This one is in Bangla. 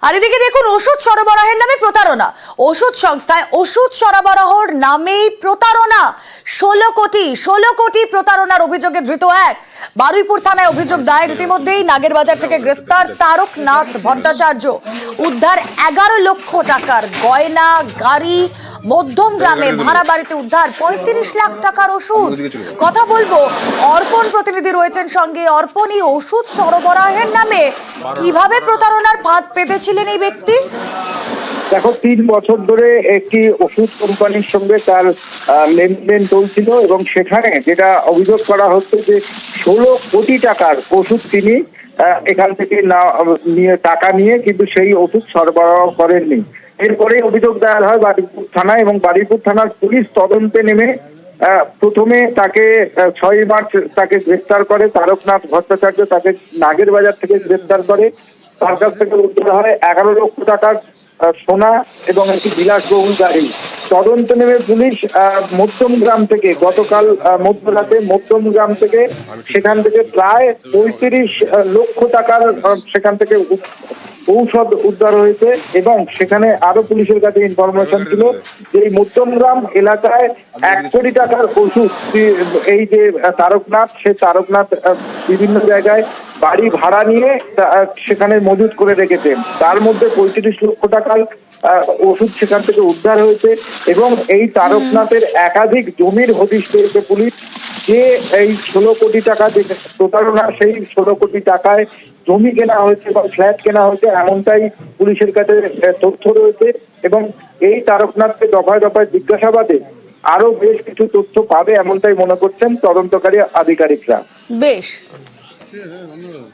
আর এদিকে দেখুন, ওষুধ সরবরাহের নামে প্রতারণা। ওষুধ সংস্থায় ওষুধ সরবরাহর নামেই প্রতারণা। 16 কোটি প্রতারণার অভিযোগে ধৃত এক। বারুইপুর থানায় অভিযোগ দায়ের। ইতিমধ্যেই নাগেরবাজার থেকে গ্রেফতার তারকনাথ ভট্টাচার্য। উদ্ধার 11 লক্ষ টাকার গয়না, গাড়ি। মধ্যম গ্রামে ভাড়া বাড়িতে উদ্ধার 35 লাখ টাকার ওষুধ। কথা বলবো, অর্পণ প্রতিনিধি রয়েছেন সঙ্গে। অর্পণই ওষুধ সরবরাহের নামে কিভাবে প্রতারণার ফাঁদ পেতেছিলেন এই ব্যক্তি? দেখো, 3 বছর ধরে একটি ওষুধ কোম্পানির সঙ্গে তার লেনদেন চলছিল এবং সেখানে যেটা অভিযোগ করা হচ্ছে যে 16 কোটি টাকার ওষুধ তিনি এখান থেকে টাকা নিয়ে কিন্তু সেই ওষুধ সরবরাহ করেননি। এরপরে অভিযোগ দায়ের হয় বারুইপুর থানায় এবং বারুইপুর থানার পুলিশ তদন্তে নেমে প্রথমে তাকে 6 মার্চ তাকে গ্রেফতার করে। তারকনাথ ভট্টাচার্য তাকে নাগেরবাজার থেকে গ্রেফতার করে। তার কাছ থেকে উদ্ধার হয় 11 লক্ষ টাকার সোনা এবং একটি বিলাসবহুল গাড়ি। তদন্ত নেমে পুলিশ মধ্যম গ্রাম থেকে গতকাল মধ্যরাতে মধ্যম গ্রাম থেকে সেখান থেকে প্রায় 35 লক্ষ টাকার সেখান থেকে ঔষধ উদ্ধার হয়েছে এবং সেখানে আরো পুলিশের কাছে ইনফরমেশন ছিল যে এই মধ্যমগ্রাম এলাকায় 1 কোটি টাকার ওষুধ এই যে তারকনাথ, সে তারকনাথ বিভিন্ন জায়গায় বাড়ি ভাড়া নিয়ে সেখানে মজুত করে রেখেছে। তার মধ্যে 35 লক্ষ টাকার ওষুধ সেখান থেকে উদ্ধার হয়েছে এবং এই তারকনাথের একাধিক জমির হদিশ পেয়েছে পুলিশ। যে এই 16 কোটি টাকা যে প্রতারণা, সেই 16 কোটি টাকায় জমি কেনা হয়েছে বা ফ্ল্যাট কেনা হয়েছে এমনটাই পুলিশের কাছে তথ্য রয়েছে এবং এই তারকনাথকে দফায় দফায় জিজ্ঞাসাবাদে আরো বেশ কিছু তথ্য পাবে এমনটাই মনে করছেন তদন্তকারী আধিকারিকরা। বেশ। ঠিক আছে, ধন্যবাদ।